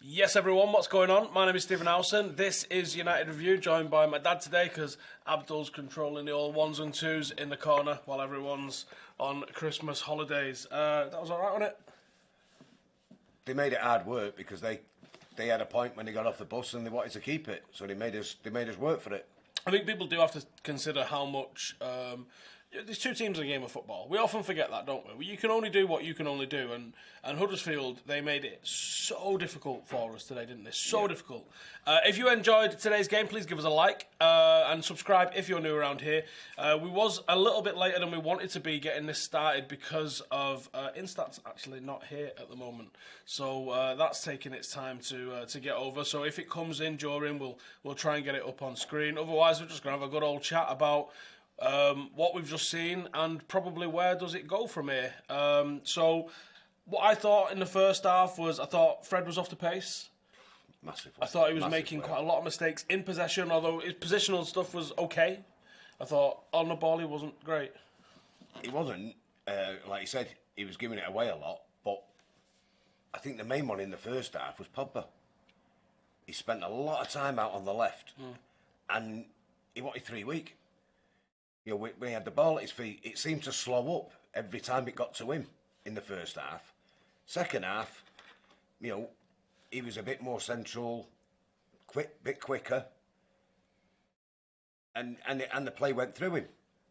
Yes, everyone, what's going on? My name is Stephen Howson. This is United Review, joined by my dad today because Abdul's controlling the old ones and twos in the corner while everyone's on Christmas holidays. That was alright, wasn't it? They made it hard work because they had a point when they got off the bus and they wanted to keep it, so they made us work for it. I think people do have to consider how much. There's two teams in a game of football. We often forget that, don't we? You can only do what you can only do, and Huddersfield, they made it so difficult for us today, didn't they? So difficult. If you enjoyed today's game, please give us a like and subscribe if you're new around here. We was a little bit later than we wanted to be getting this started because of Instat's actually not here at the moment, so that's taking its time to get over. So if it comes in during, we'll try and get it up on screen. Otherwise, we're just gonna have a good old chat about what we've just seen and probably where does it go from here. So what I thought in the first half was I thought Fred was off the pace. Massively. I thought he was making quite a lot of mistakes in possession, although his positional stuff was okay. I thought on the ball he wasn't great. He wasn't, like you said, he was giving it away a lot, but I think the main one in the first half was Pogba. He spent a lot of time out on the left and he wanted 3 weeks. You know, when he had the ball at his feet, it seemed to slow up every time it got to him in the first half. Second half, you know, he was a bit more central, bit quicker, and the play went through him.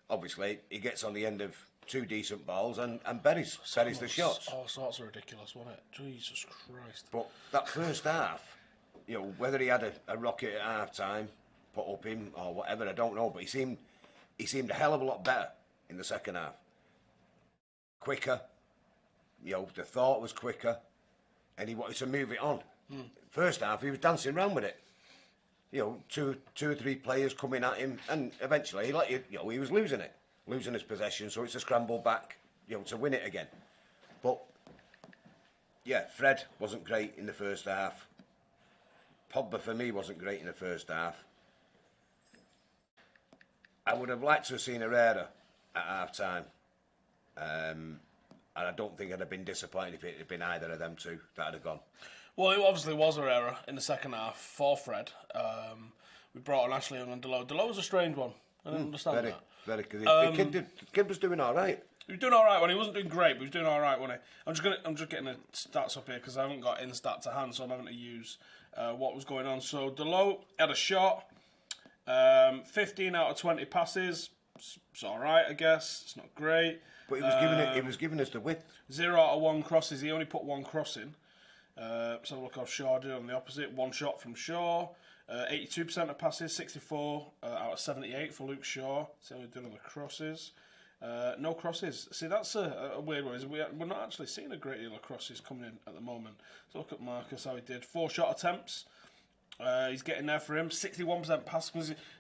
Obviously, he gets on the end of two decent balls and buries the shots. All sorts of ridiculous, wasn't it? Jesus Christ. But that first half, you know, whether he had a rocket at half time, put up him or whatever, I don't know, but he seemed a hell of a lot better in the second half. Quicker, you know, the thought was quicker, and he wanted to move it on. First half, he was dancing around with it. You know, two or three players coming at him, and eventually, he was losing his possession, so it's a scramble back, you know, to win it again. But, yeah, Fred wasn't great in the first half. Pogba, for me, wasn't great in the first half. I would have liked to have seen Herrera at half-time. And I don't think I'd have been disappointed if it had been either of them two that had gone. Well, it obviously was Herrera in the second half for Fred. We brought on Ashley Young and Delo. Delo was a strange one. I didn't understand that. Very good. The kid was doing all right. He was doing all right when he wasn't doing great, but he was doing all right when he. I'm just getting the stats up here because I haven't got Instat to hand, so I'm having to use what was going on. So Delo had a shot. 15 out of 20 passes. It's all right, I guess. It's not great. But he was giving us the width. 0 out of 1 crosses. He only put 1 cross in. So look how Shaw did on the opposite. 1 shot from Shaw. 82% of passes. 64 out of 78 for Luke Shaw. So we did on the crosses. No crosses. See, that's a weird one. We're not actually seeing a great deal of crosses coming in at the moment. So look at Marcus, how he did. 4 shot attempts. He's getting there for him. 61% pass.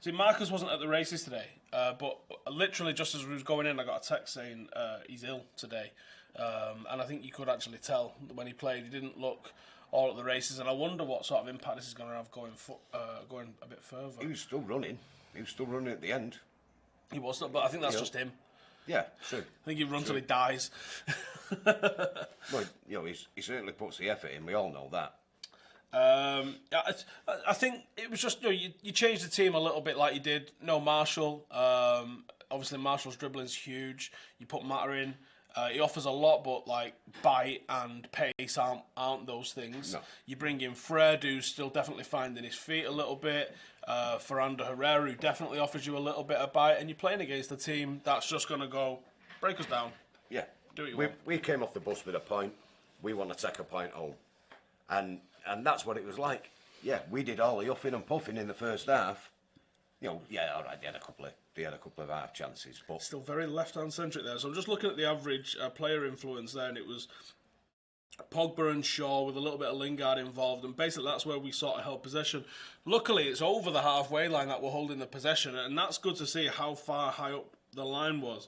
See, Marcus wasn't at the races today, but literally just as we was going in, I got a text saying he's ill today. And I think you could actually tell when he played, he didn't look all at the races. And I wonder what sort of impact this is going to have going a bit further. He was still running. He was still running at the end. He was, but I think that's just him. Yeah, true. I think he'd run till he dies. Well, you know, he certainly puts the effort in. We all know that. I think it was just, you changed the team a little bit like you did. No Marshall. Obviously, Marshall's dribbling's huge. You put Matter in. He offers a lot, but like bite and pace aren't those things. No. You bring in Fred, who's still definitely finding his feet a little bit. Ferrando Herrera, who definitely offers you a little bit of bite, and you're playing against a team that's just going to go break us down. Yeah, do what you want. We came off the bus with a point. We want to take a point home, and that's what it was like. Yeah, we did all the huffing and puffing in the first half. You know, yeah, all right, they had a couple of half chances, but still very left-hand centric there. So I'm just looking at the average player influence there, and it was Pogba and Shaw with a little bit of Lingard involved, and basically that's where we sort of held possession. Luckily, it's over the halfway line that we're holding the possession, and that's good to see how far high up the line was.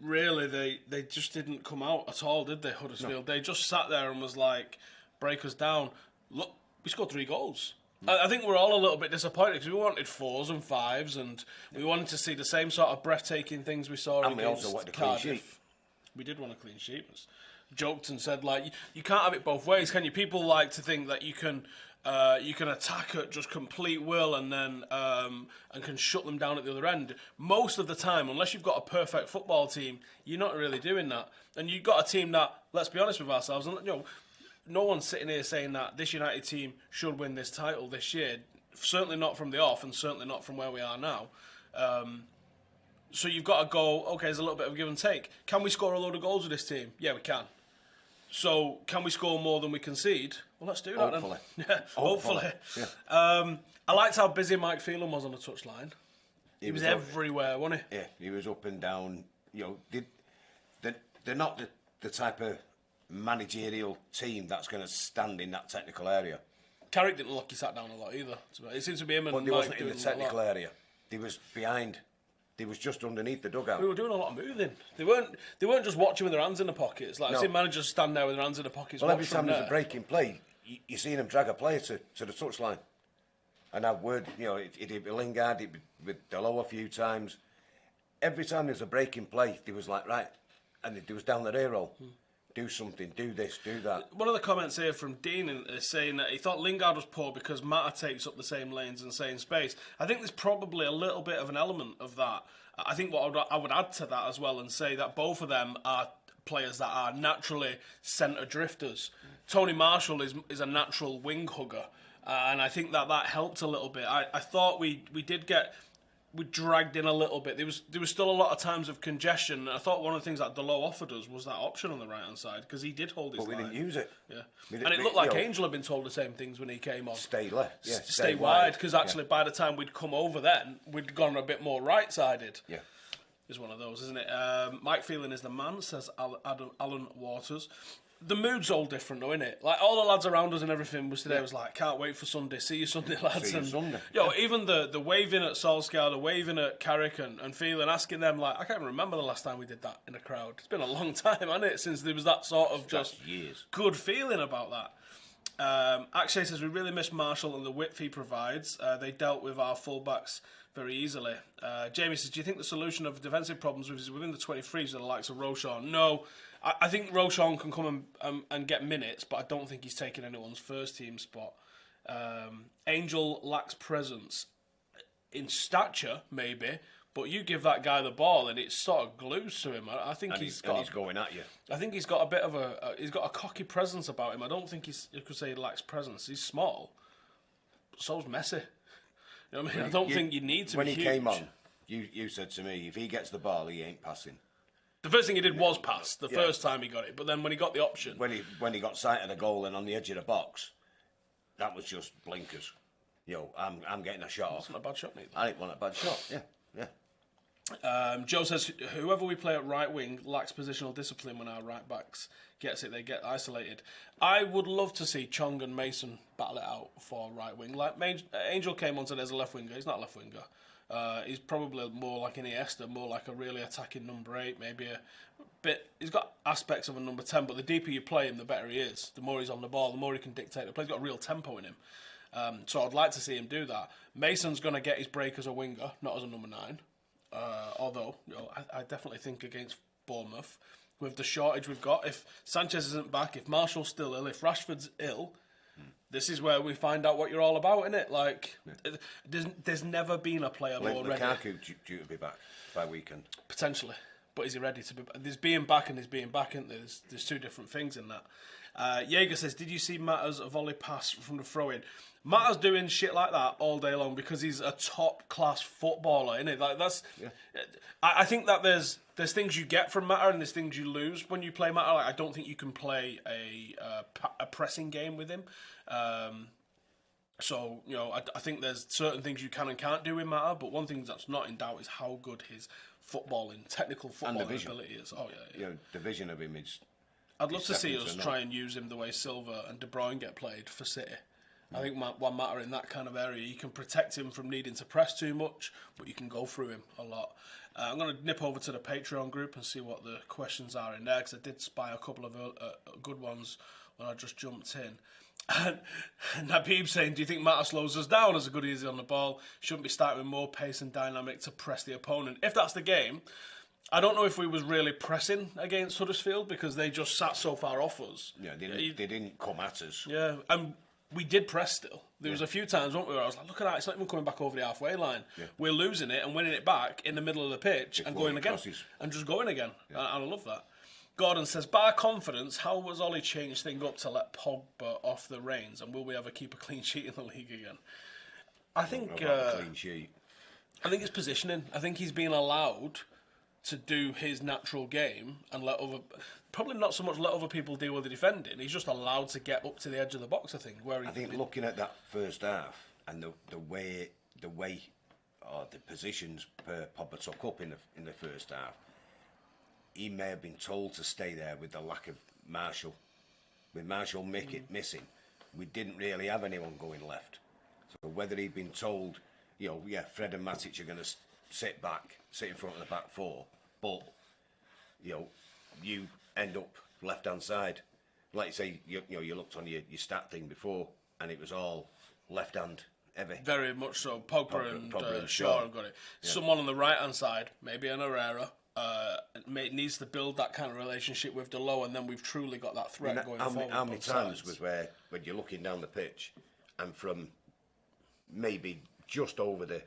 Really, they just didn't come out at all, did they, Huddersfield? No. They just sat there and was like, break us down. Look, we scored 3 goals. I think we're all a little bit disappointed because we wanted 4s and 5s, and we wanted to see the same sort of breathtaking things we saw and against we also wanted a Cardiff. clean sheet. We did want a clean sheet. joked and said, like, you can't have it both ways, can you? People like to think that you can attack at just complete will and then and can shut them down at the other end. Most of the time, unless you've got a perfect football team, you're not really doing that. And you've got a team that, let's be honest with ourselves, and no one's sitting here saying that this United team should win this title this year. Certainly not from the off, and certainly not from where we are now. So you've got to go, okay, there's a little bit of a give and take. Can we score a load of goals with this team? Yeah, we can. So can we score more than we concede? Well, let's do that Hopefully. then. Yeah, hopefully. Yeah. I liked how busy Mike Phelan was on the touchline. He was up, everywhere, wasn't he? Yeah, he was up and down. They're not the type of managerial team that's going to stand in that technical area. Carrick didn't look like he sat down a lot either. It seems to be him and But they Mike wasn't in the doing technical area. They was behind. They was just underneath the dugout. We were doing a lot of moving. They weren't just watching with their hands in the pockets. Like, I've seen managers stand there with their hands in the pockets. Well, every time there's a break in play, you see them drag a player to the touchline. And that word, it'd be Lingard, it'd be with Delo a few times. Every time there's a break in play, they was like, right, and they was down the rear roll. Do something, do this, do that. One of the comments here from Dean is saying that he thought Lingard was poor because Mata takes up the same lanes and same space. I think there's probably a little bit of an element of that. I think what I would add to that as well and say that both of them are players that are naturally centre drifters. Tony Marshall is a natural wing hugger, and I think that helped a little bit. I thought we dragged in a little bit. There was still a lot of times of congestion. I thought one of the things that Delo offered us was that option on the right hand side because he did hold his line. But we didn't use it. Yeah, and it looked like Angel had been told the same things when he came on. Stay left, yeah. Stay wide because actually by the time we'd come over, then we'd gone a bit more right sided. Yeah, it's one of those, isn't it? Mike Phelan is the man, says Alan Waters. The mood's all different, though, isn't it? Like, all the lads around us and everything was like, can't wait for Sunday. See you Sunday, lads. See you Sunday. Even the waving at Solskjaer, the waving at Carrick and Phelan, asking them, like, I can't remember the last time we did that in a crowd. It's been a long time, hasn't it, since there was that sort of just years. Good feeling about that. Akshay says, we really miss Marshall and the width he provides. They dealt with our fullbacks very easily. Jamie says, do you think the solution of defensive problems is within the 23s of the likes of Roshan? No. I think Roshan can come and get minutes, but I don't think he's taking anyone's first team spot. Angel lacks presence. In stature, maybe, but you give that guy the ball and it sort of glues to him. I think he's going at you. I think he's got a bit of he's got a cocky presence about him. I don't think you could say he lacks presence. He's small, but so's Messi. You know what I mean? I don't think you need to be huge. When he came on, you said to me, if he gets the ball, he ain't passing. The first thing he did was pass, first time he got it. But then when he got the option... When he got sight of the goal and on the edge of the box, that was just blinkers. I'm getting a shot off. It's not a bad shot, neither. I didn't want a bad shot, yeah. Joe says, whoever we play at right wing lacks positional discipline when our right backs gets it, they get isolated. I would love to see Chong and Mason battle it out for right wing. Like Angel came on today as a left winger. He's not a left winger. He's probably more like an Iniesta, more like a really attacking number 8, maybe a bit. He's got aspects of a number 10, but the deeper you play him, the better he is. The more he's on the ball, the more he can dictate the play. He's got a real tempo in him. So I'd like to see him do that. Mason's going to get his break as a winger, not as a number 9. Although, I definitely think against Bournemouth, with the shortage we've got, if Sanchez isn't back, if Marshall's still ill, if Rashford's ill, this is where we find out what you're all about, innit? Like, there's never been a player more ready. Lukaku due to be back by weekend. Potentially. But is he ready to be back? There's being back and there's being back, isn't there? There's two different things in that. Jaeger says, did you see Matta's volley pass from the throw-in? Matta's doing shit like that all day long because he's a top-class footballer, innit? Like, that's... Yeah. I think that there's things you get from Matta and there's things you lose when you play Matta. Like, I don't think you can play a pressing game with him. So, I think there's certain things you can and can't do with Matta, but one thing that's not in doubt is how good his technical footballing ability is. Oh, yeah. The vision of him is... I'd love to see us try and use him the way Silva and De Bruyne get played for City. I think one Matta in that kind of area, you can protect him from needing to press too much, but you can go through him a lot. I'm going to nip over to the Patreon group and see what the questions are in there, because I did spy a couple of good ones when I just jumped in. And Nabib saying, do you think Matta slows us down as good as he is on the ball? Shouldn't be starting with more pace and dynamic to press the opponent. If that's the game, I don't know if we was really pressing against Huddersfield because they just sat so far off us. Yeah, they didn't come at us. Yeah, and we did press still. There was a few times, weren't we, where I was like, look at that, it's not even coming back over the halfway line. Yeah. We're losing it and winning it back in the middle of the pitch and going again. And just going again. Yeah. And I love that. Gordon says, by confidence, how was Ollie changed things up to let Pogba off the reins? And will we ever keep a clean sheet in the league again? I think clean sheet. I think it's positioning. I think he's being allowed to do his natural game and let probably not so much let other people deal with the defending. He's just allowed to get up to the edge of the box, I think. I think looking at that first half and the way or the positions Pogba took up in the first half, he may have been told to stay there with the lack of Marshall. With Marshall missing, we didn't really have anyone going left. So whether he'd been told, Fred and Matic are going to sit in front of the back four, but you end up left hand side. Like you say, you looked on your stat thing before, and it was all left hand heavy. Very much so. Pogba and Shaw have got it. Yeah. Someone on the right hand side, maybe an Herrera. Needs to build that kind of relationship with Delo, and then we've truly got that threat going forward. How many times was where when you're looking down the pitch, and from maybe just over the,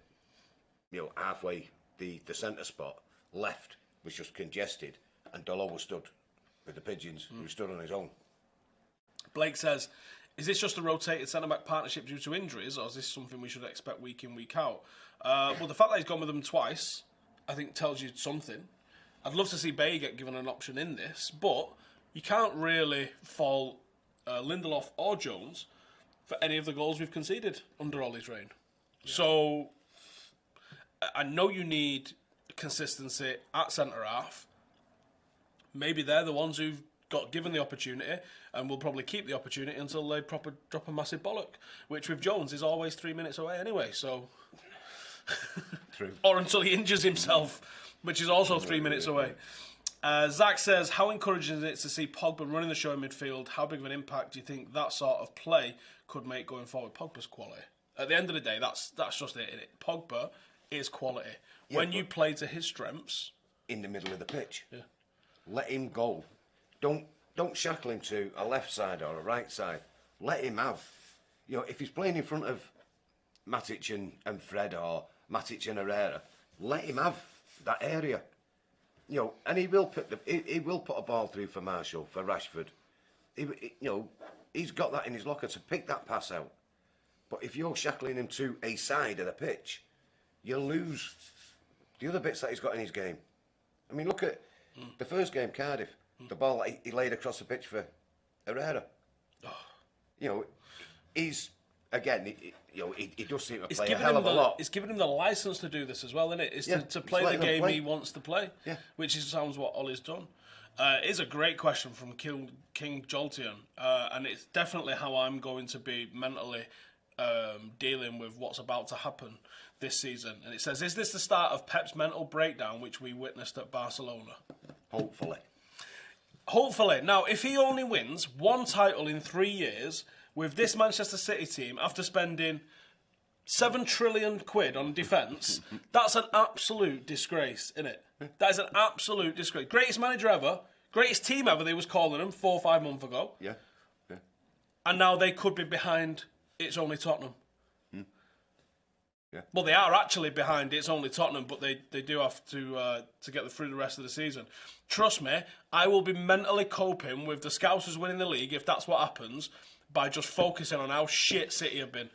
halfway the centre spot, left was just congested, and Delo was stood with the pigeons. He was stood on his own. Blake says, is this just a rotated centre-back partnership due to injuries, or is this something we should expect week in, week out? Well, the fact that he's gone with them twice, I think, tells you something. I'd love to see Bay get given an option in this, but you can't really fault Lindelof or Jones for any of the goals we've conceded under Ollie's reign. Yeah. So I know you need consistency at centre-half. Maybe they're the ones who've got given the opportunity and will probably keep the opportunity until they proper drop a massive bollock, which with Jones is always 3 minutes away anyway, so... True. Or until he injures himself, which is also 3 minutes away. Zach says, how encouraging is it to see Pogba running the show in midfield? How big of an impact do you think that sort of play could make going forward? Pogba's quality. At the end of the day, that's just it, isn't it? Pogba is quality. Yeah, when you play to his strengths... In the middle of the pitch. Yeah. Let him go. Don't shackle him to a left side or a right side. Let him have. If he's playing in front of Matic and Fred or Matic and Herrera, let him have that area. And he will put a ball through for Marshall, for Rashford. He's got that in his locker to pick that pass out. But if you're shackling him to a side of the pitch, you'll lose the other bits that he's got in his game. I mean, look at the first game, Cardiff. The ball that he laid across the pitch for Herrera. He's... Again, he does seem to play a hell of a lot. It's giving him the licence to do this as well, isn't it? It's to play the game he wants to play, which sounds what Ollie's done. It is a great question from King Jolteon, and it's definitely how I'm going to be mentally dealing with what's about to happen this season. And it says, is this the start of Pep's mental breakdown, which we witnessed at Barcelona? Hopefully. Now, if he only wins one title in 3 years... with this Manchester City team, after spending £7 trillion on defence, that's an absolute disgrace, isn't it? That is an absolute disgrace. Greatest manager ever, greatest team ever, they was calling them 4 or 5 months ago. Yeah. And now they could be behind It's Only Tottenham. Yeah. Well, they are actually behind It's Only Tottenham, but they do have to get through the rest of the season. Trust me, I will be mentally coping with the Scousers winning the league, if that's what happens, by just focusing on how shit City have been.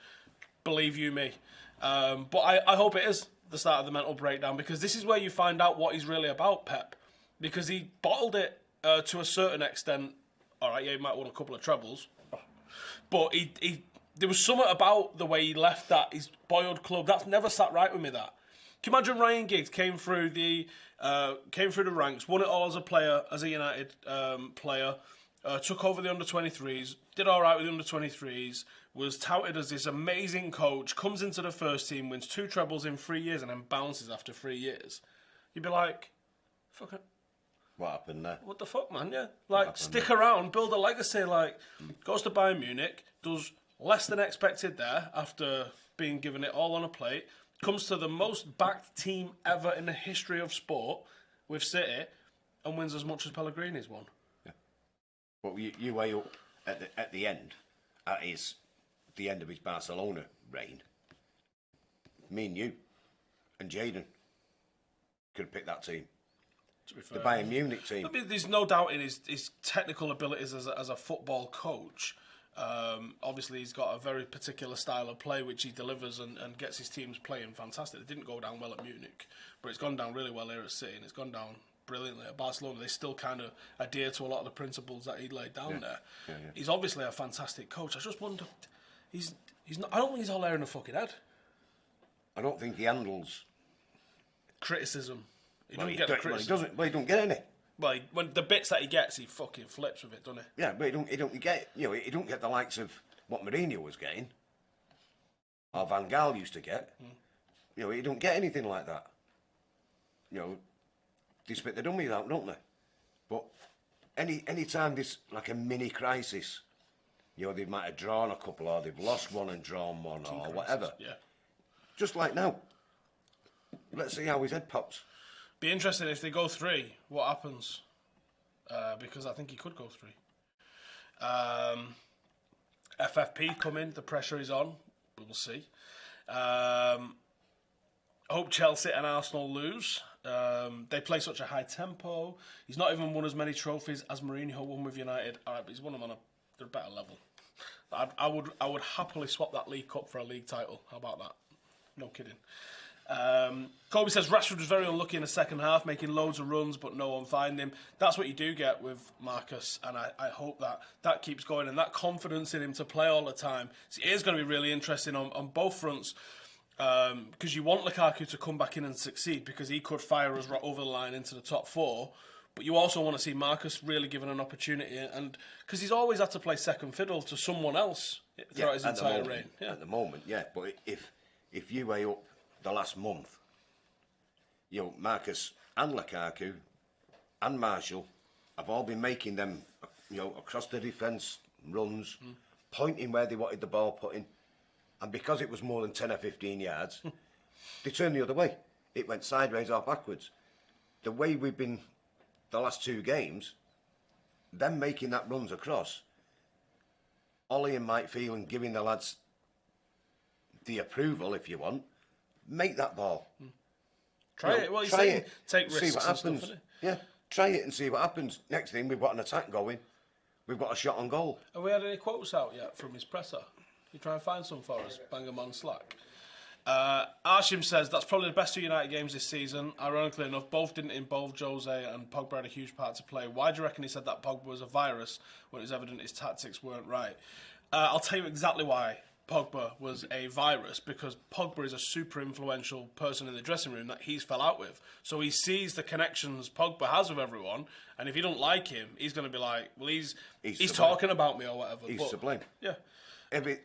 Believe you me. But I hope it is the start of the mental breakdown, because this is where you find out what he's really about, Pep. Because he bottled it to a certain extent. All right, yeah, he might have won a couple of trebles. But there was something about the way he left his boiled club. That's never sat right with me, that. Can you imagine Ryan Giggs came through the ranks, won it all as a player, as a United player, took over the under-23s, did all right with the under-23s, was touted as this amazing coach, comes into the first team, wins 2 trebles in 3 years, and then bounces after 3 years. You'd be like, fuck it. What happened there? What the fuck, man? Yeah. Like, stick around, build a legacy. Like, goes to Bayern Munich, does less than expected there after being given it all on a plate, comes to the most backed team ever in the history of sport, with City and wins as much as Pellegrini's won. Yeah. But you weigh up at the end, at the end of his Barcelona reign. Me and you and Jayden could have picked that team. To be fair, the Bayern Munich team. I mean, there's no doubt in his technical abilities as a football coach. Obviously, he's got a very particular style of play which he delivers and gets his teams playing fantastic. It didn't go down well at Munich, but it's gone down really well here at City, and it's gone down brilliantly at Barcelona. They still kind of adhere to a lot of the principles that he laid down there. Yeah. He's obviously a fantastic coach. I just wonder, he's not. I don't think he's all there in the fucking head. I don't think he handles criticism. He doesn't get the criticism. He don't get any. Well, when the bits that he gets, he fucking flips with it, doesn't he? Yeah, but he don't get. He don't get the likes of what Mourinho was getting, or Van Gaal used to get. He don't get anything like that. They spit the dummies out, don't they? But any time there's like a mini crisis, they might have drawn a couple, or they've lost one and drawn one, or whatever. Yeah. Just like now. Let's see how his head pops. Be interesting if they go 3. What happens? Because I think he could go 3. FFP come in. The pressure is on. We will see. I hope Chelsea and Arsenal lose. They play such a high tempo. He's not even won as many trophies as Mourinho won with United. All right, but he's won them on a better level. I would happily swap that League Cup for a league title. How about that? No kidding. Colby says Rashford was very unlucky in the second half, making loads of runs, but no one finding him. That's what you do get with Marcus, and I hope that keeps going, and that confidence in him to play all the time. So it is going to be really interesting on both fronts, because you want Lukaku to come back in and succeed, because he could fire us right over the line into the top 4. But you also want to see Marcus really given an opportunity, and because he's always had to play second fiddle to someone else throughout his entire reign. Yeah. At the moment, yeah. But if you weigh up the last month, Marcus and Lukaku and Marshall have all been making them, across the defence runs, pointing where they wanted the ball putting, and because it was more than 10 or 15 yards, they turned the other way. It went sideways or backwards. The way we've been the last 2 games, them making that runs across, Ollie and Mike Phelan giving the lads the approval, if you want, make that ball. Try it. Well, he's saying take risks. See what happens. Yeah, try it and see what happens. Next thing, we've got an attack going. We've got a shot on goal. Have we had any quotes out yet from his presser? You try and find some for us. Bang them on Slack. Arshim says that's probably the best 2 United games this season. Ironically enough, both didn't involve Jose, and Pogba had a huge part to play. Why do you reckon he said that Pogba was a virus when it was evident his tactics weren't right? I'll tell you exactly why Pogba was a virus, because Pogba is a super influential person in the dressing room that he's fell out with. So he sees the connections Pogba has with everyone, and if you don't like him, he's going to be like, well, he's talking about me or whatever. He's to blame. Yeah.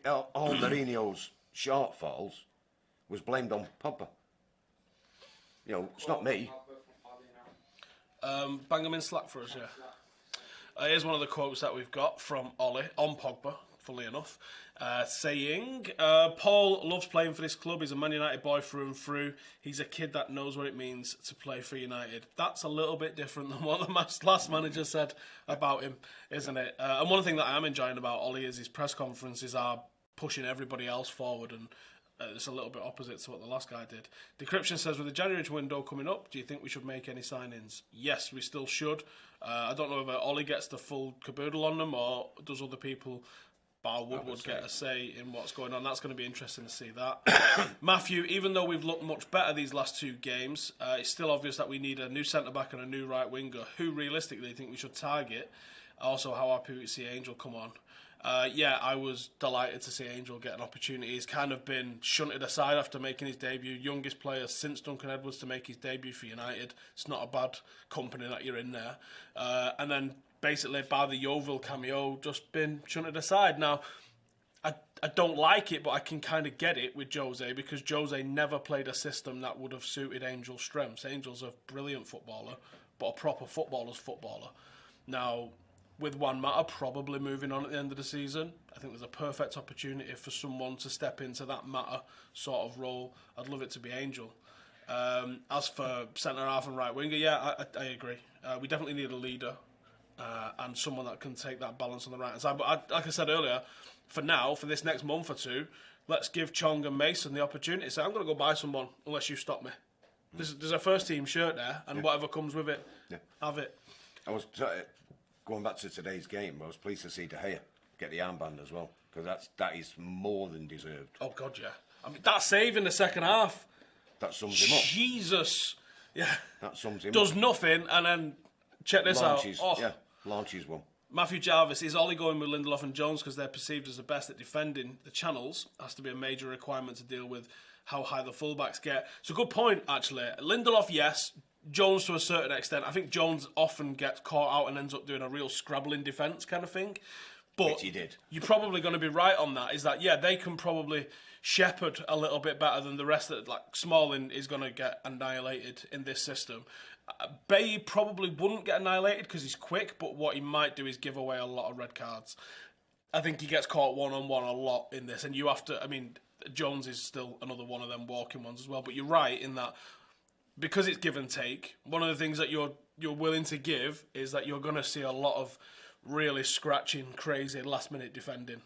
All Mourinho's shortfalls was blamed on Pogba. It's not me. Bang him in Slack for us, yeah. Here's one of the quotes that we've got from Ollie on Pogba, fully enough, saying, Paul loves playing for this club. He's a Man United boy through and through. He's a kid that knows what it means to play for United. That's a little bit different than what the last manager said about him, isn't it? And one thing that I am enjoying about Ollie is his press conferences are pushing everybody else forward, and it's a little bit opposite to what the last guy did. Decryption says, with the January window coming up, do you think we should make any signings? Yes, we still should. I don't know whether Ollie gets the full caboodle on them, or does other people, bar Woodward, get a say in what's going on. That's going to be interesting to see that. Matthew, even though we've looked much better these last 2 games, it's still obvious that we need a new centre-back and a new right winger. Who realistically do you think we should target? Also, how happy we see Angel come on. I was delighted to see Angel get an opportunity. He's kind of been shunted aside after making his debut. Youngest player since Duncan Edwards to make his debut for United. It's not a bad company that you're in there. And then basically by the Yeovil cameo, just been shunted aside. Now, I don't like it, but I can kind of get it with Jose, because Jose never played a system that would have suited Angel's strengths. Angel's a brilliant footballer, but a proper footballer's footballer. Now, with Juan Mata probably moving on at the end of the season, I think there's a perfect opportunity for someone to step into that Mata sort of role. I'd love it to be Angel. As for centre half and right winger, yeah, I agree. We definitely need a leader and someone that can take that balance on the right hand side. But like I said earlier, for now, for this next month or two, let's give Chong and Mason the opportunity. So I'm going to go buy someone unless you stop me. There's a first team shirt there, and whatever comes with it, have it. I was going back to today's game. I was pleased to see De Gea get the armband as well, because that is more than deserved. Oh God, yeah. I mean, that save in the second half. That sums him up. Jesus, yeah. That sums him Does up. nothing, and then check this Launches, out. Oh. yeah, launches one. Matthew Jarvis, is Ollie going with Lindelof and Jones because they're perceived as the best at defending the channels? Has to be a major requirement to deal with how high the fullbacks get. It's a good point, actually. Lindelof, yes. Jones to a certain extent. I think Jones often gets caught out and ends up doing a real scrabbling defence kind of thing. But Which he did. You're probably going to be right on that. Is that, yeah, they can probably shepherd a little bit better than the rest of it. Like, Smalling is going to get annihilated in this system. Bay probably wouldn't get annihilated because he's quick, but what he might do is give away a lot of red cards. I think he gets caught one-on-one a lot in this, and you have to, I mean, Jones is still another one of them walking ones as well, but you're right in that because it's give and take, one of the things that you're willing to give is that you're going to see a lot of really scratching, crazy, last-minute defending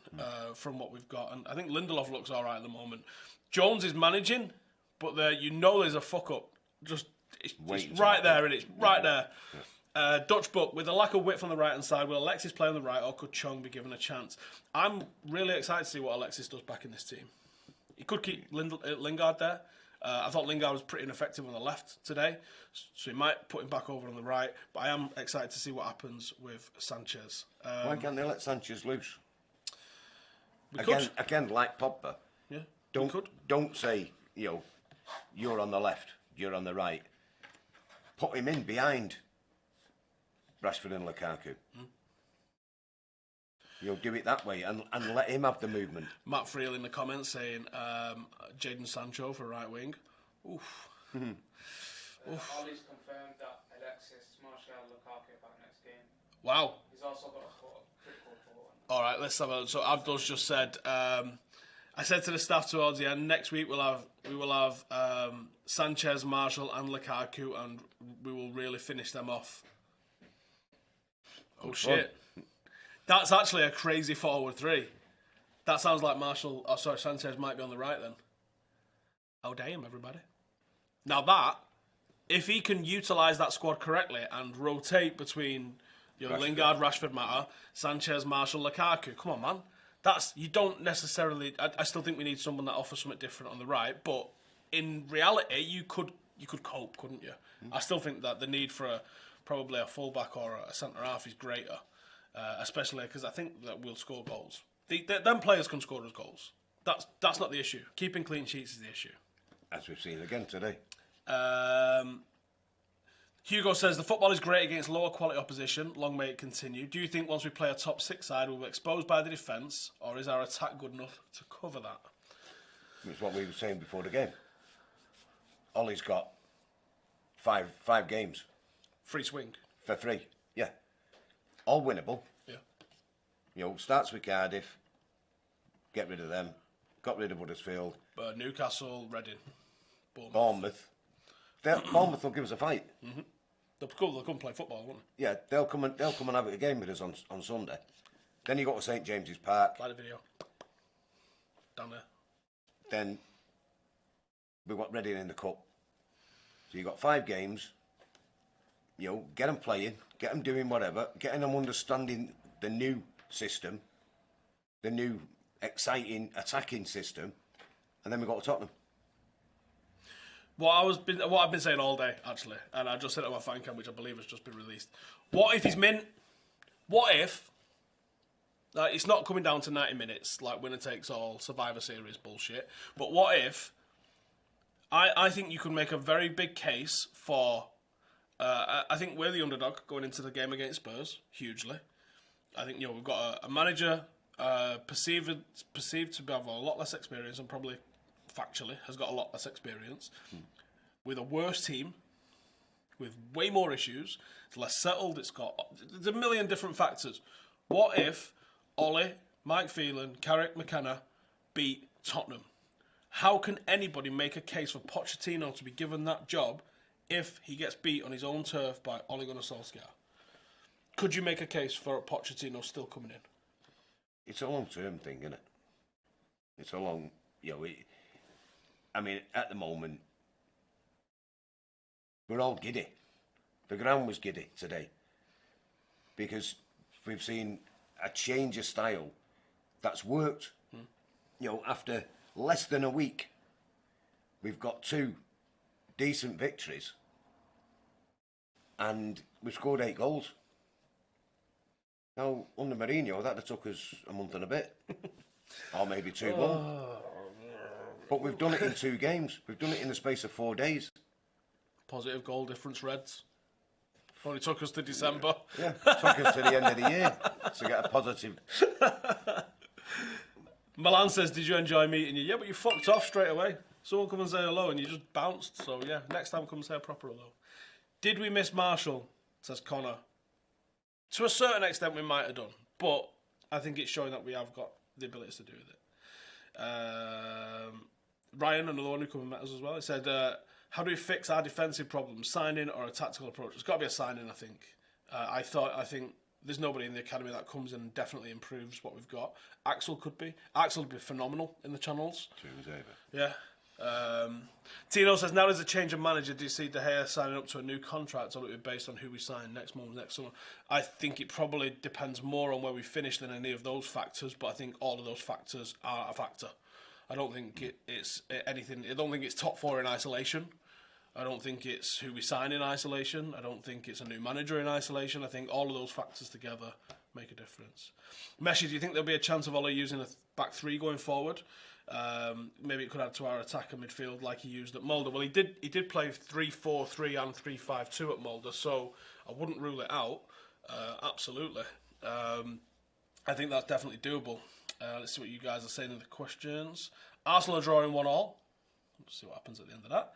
from what we've got. And I think Lindelof looks all right at the moment. Jones is managing, but there's a fuck-up. Just it's right there, and it's right there. Yeah. Dutch Book, with a lack of width on the right-hand side, will Alexis play on the right, or could Chong be given a chance? I'm really excited to see what Alexis does back in this team. He could keep Lingard there. I thought Lingard was pretty ineffective on the left today, so he might put him back over on the right. But I am excited to see what happens with Sanchez. Why can't they let Sanchez loose? Again, like Pogba. Yeah, Don't say, you're on the left, you're on the right. Put him in behind Rashford and Lukaku. Do it that way and let him have the movement. Matt Friel in the comments saying Jadon Sancho for right wing. Oof. Ollie's confirmed that Alexis, Martial, Lukaku back next game. Wow. He's also got a critical report. All right, let's have a. So Abdul's just said. I said to the staff towards the end, next week we will have Sanchez, Martial, and Lukaku, and we will really finish them off. Oh shit! That's actually a crazy forward three. That sounds like Sanchez might be on the right then. Oh damn, everybody! Now that, if he can utilise that squad correctly and rotate between Lingard, Rashford, Mata, Sanchez, Martial, Lukaku, come on, man. You don't necessarily. I still think we need someone that offers something different on the right, but in reality, you could cope, couldn't you? I still think that the need for probably a fullback or a centre half is greater, especially because I think that we'll score goals. Them players can score us goals. That's not the issue. Keeping clean sheets is the issue. As we've seen again today. Hugo says, the football is great against lower quality opposition. Long may it continue. Do you think once we play a top six side, we'll be exposed by the defence, or is our attack good enough to cover that? It's what we were saying before the game. Ollie's got five games. Free swing. For 3, yeah. All winnable. Yeah. Starts with Cardiff, get rid of them, got rid of Huddersfield. Newcastle, Reading, Bournemouth. Bournemouth will give us a fight. Mm-hmm. They'll come play football, won't they? Yeah, they'll come and have a game with us on Sunday. Then you go to St James's Park. Play the video. Down there. Then we've got Reading in the cup. So you've got 5 games. Get them playing, get them doing whatever, getting them understanding the new system, the new exciting attacking system, and then we got to Tottenham. What I've been saying all day, actually, and I just said it on my fan cam, which I believe has just been released. What if he's mint? What if? It's not coming down to 90 minutes, like winner takes all, Survivor Series bullshit. But what if? I think you could make a very big case for. I think we're the underdog going into the game against Spurs, hugely. I think we've got a manager perceived to have a lot less experience and probably factually has got a lot less experience, with a worse team, with way more issues, it's less settled, there's a million different factors. What if Ollie, Mike Phelan, Carrick, McKenna beat Tottenham? How can anybody make a case for Pochettino to be given that job if he gets beat on his own turf by Ole Gunnar Solskjaer? Could you make a case for Pochettino still coming in? It's a long-term thing, isn't it? It's a long, I mean, at the moment, we're all giddy. The ground was giddy today because we've seen a change of style that's worked. After less than a week, we've got 2 decent victories and we've scored 8 goals. Now, under Mourinho, that'd have took us a month and a bit. Or maybe 2 months. But we've done it in 2 games. We've done it in the space of 4 days. Positive goal difference, Reds. Only took us to December. Yeah, took us to the end of the year to get a positive. Milan says, did you enjoy meeting you? Yeah, but you fucked off straight away. Someone come and say hello and you just bounced. So, yeah, next time come and say a proper hello. Did we miss Marshall? Says Connor. To a certain extent, we might have done. But I think it's showing that we have got the abilities to do with it. Ryan, another one who come and met us as well, he said, how do we fix our defensive problems? Signing or a tactical approach? It's got to be a signing, I think. I think there's nobody in the academy that comes in and definitely improves what we've got. Axel could be. Axel would be phenomenal in the channels. Yeah. Tino says, now there's a change of manager. Do you see De Gea signing up to a new contract or will it be based on who we sign next month, next summer? I think it probably depends more on where we finish than any of those factors, but I think all of those factors are a factor. I don't think it's anything. I don't think it's top 4 in isolation. I don't think it's who we sign in isolation. I don't think it's a new manager in isolation. I think all of those factors together make a difference. Messi, do you think there'll be a chance of Ole using a back 3 going forward? Maybe it could add to our attack and midfield like he used at Mulder. Well, he did play 3-4-3 and 3-5-2 at Mulder, so I wouldn't rule it out. Absolutely. I think that's definitely doable. Let's see what you guys are saying in the questions. Arsenal are drawing 1-1. Let's see what happens at the end of that.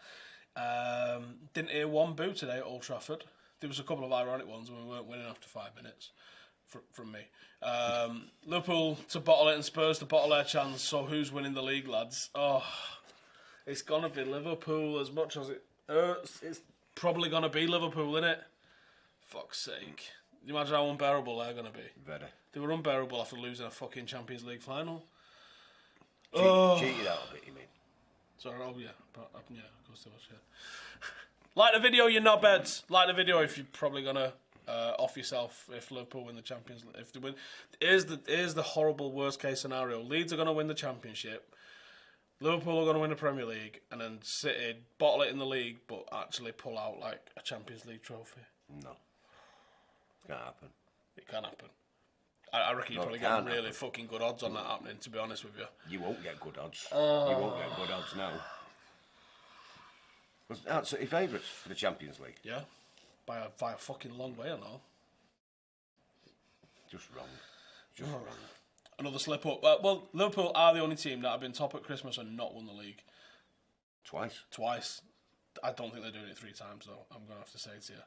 Didn't hear one boo today at Old Trafford. There was a couple of ironic ones when we weren't winning after 5 minutes from me. Liverpool to bottle it and Spurs to bottle their chance. So who's winning the league, lads? Oh, it's going to be Liverpool as much as it hurts. It's probably going to be Liverpool, isn't it? Fuck's sake. Can you imagine how unbearable they're going to be? Better. They were unbearable after losing a fucking Champions League final. Cheated out of it, you mean? Sorry, yeah, of course there was, yeah. Like the video, you knobheads. Like the video if you're probably gonna off yourself if Liverpool win the Champions League. If they win, here's the horrible worst case scenario. Leeds are gonna win the Championship. Liverpool are gonna win the Premier League, and then City bottle it in the league, but actually pull out like a Champions League trophy. No, it can't happen. It can happen. I reckon you probably get really fucking good odds on that happening, to be honest with you. You won't get good odds. You won't get good odds now. Was absolutely favourites for the Champions League. Yeah, by a fucking long way, I know. Just wrong. Just wrong. Another slip up. Well, Liverpool are the only team that have been top at Christmas and not won the league. Twice. I don't think they're doing it 3 times, though. I'm going to have to say it to you.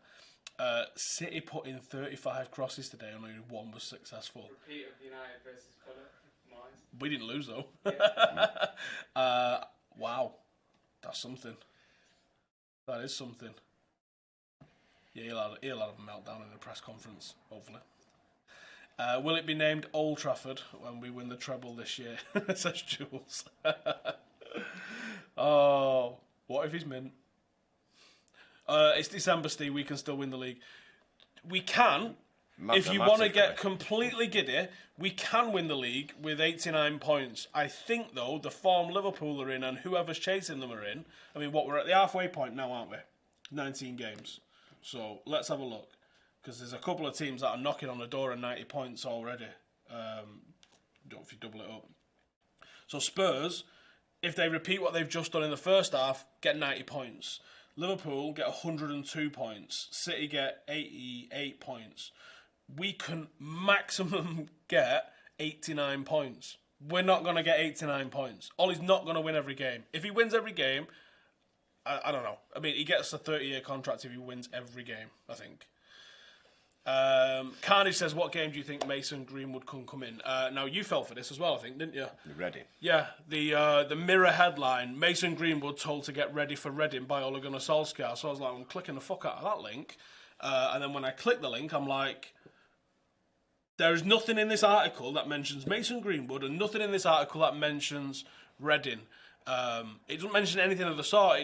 City put in 35 crosses today and only 1 was successful. Repeat of United versus Fulham. We didn't lose, though. Yeah. Wow. That's something. That is something. Yeah, he'll have a meltdown in a press conference, hopefully. Will it be named Old Trafford when we win the treble this year? Says Jules. Oh, what if he's mint? It's December, Steve. We can still win the league. We can. If you want to get completely giddy, we can win the league with 89 points. I think, though, the form Liverpool are in and whoever's chasing them are in. I mean, we're at the halfway point now, aren't we? 19 games. So let's have a look. Because there's a couple of teams that are knocking on the door of 90 points already. If you double it up. So Spurs, if they repeat what they've just done in the first half, get 90 points. Liverpool get 102 points. City get 88 points. We can maximum get 89 points. We're not going to get 89 points. Ollie's not going to win every game. If he wins every game, I don't know. I mean, he gets a 30-year contract if he wins every game, I think. Carnage says, what game do you think Mason Greenwood can come in? Now, you fell for this as well, I think, didn't you? Ready. Yeah, the Mirror headline, Mason Greenwood told to get ready for Reading by Ole Gunnar Solskjaer. So I was like, I'm clicking the fuck out of that link. And then when I click the link, I'm like, there is nothing in this article that mentions Mason Greenwood and nothing in this article that mentions Reading. It doesn't mention anything of the sort.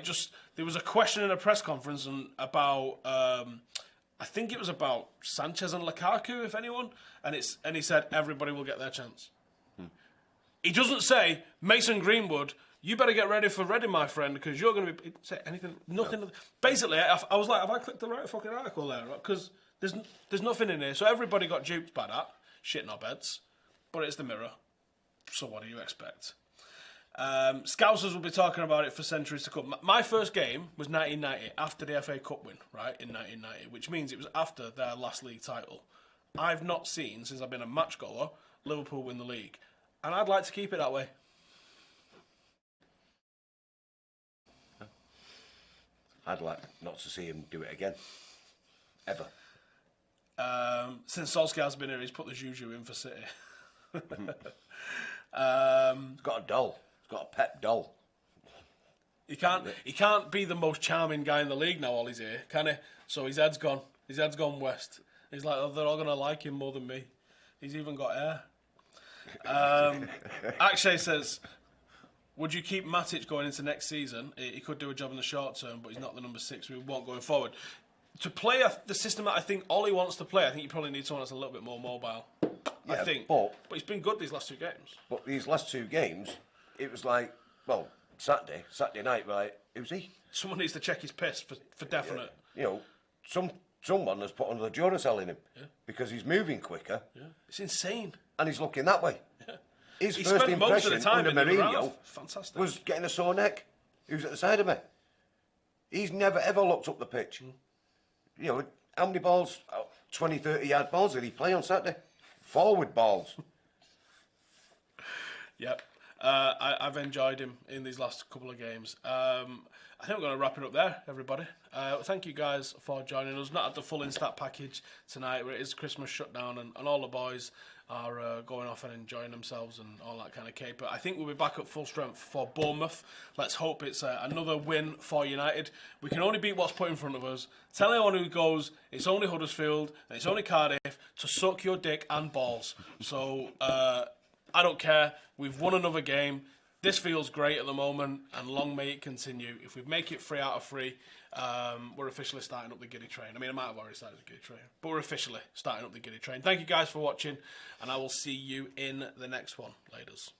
There was a question in a press conference about I think it was about Sanchez and Lukaku, if anyone, and he said everybody will get their chance. He doesn't say Mason Greenwood, you better get ready for Reading, my friend, because you're going to be say anything, nothing. No. Basically, I was like, have I clicked the right fucking article there? Because there's nothing in here. So everybody got duped by that shit knobheads, but it's the Mirror. So what do you expect? Scousers will be talking about it for centuries to come. My first game was 1990, after the FA Cup win, right, in 1990, which means it was after their last league title. I've not seen, since I've been a match goer, Liverpool win the league. And I'd like to keep it that way. I'd like not to see him do it again. Ever. Since Solskjaer's been here, he's put the Juju in for City. He's got a doll. Got a pet doll. He can't be the most charming guy in the league now while he's here, can he? So his head's gone. His head's gone west. He's like, oh, they're all going to like him more than me. He's even got hair. Akshay says, would you keep Matic going into next season? He could do a job in the short term, but he's not the number 6. We want going forward. To play the system that I think Ollie wants to play, I think you probably need someone that's a little bit more mobile. Yeah, I think. But he's been good these last 2 games. But these last 2 games, it was like, well, Saturday night, right? Who's he? Someone needs to check his piss for definite. You know, someone has put another Duracell in him because he's moving quicker. Yeah. It's insane. And he's looking that way. Yeah. His he first spent most of impression the time under in Mourinho fantastic. was getting a sore neck. He was at the side of me. He's never ever looked up the pitch. You know, how many balls, 20, 30-yard balls did he play on Saturday? Forward balls. Yep. I've enjoyed him in these last couple of games. I think we're going to wrap it up there, everybody. Thank you guys for joining us. Not at the full Instat package tonight, where it is Christmas shutdown and all the boys are going off and enjoying themselves and all that kind of caper. I think we'll be back at full strength for Bournemouth. Let's hope it's another win for United. We can only beat what's put in front of us. Tell anyone who goes, it's only Huddersfield and it's only Cardiff, to suck your dick and balls. So, I don't care. We've won another game. This feels great at the moment, and long may it continue. If we make it 3 out of 3, we're officially starting up the giddy train. I mean, I might have already started the giddy train, but we're officially starting up the giddy train. Thank you guys for watching, and I will see you in the next one. Laters.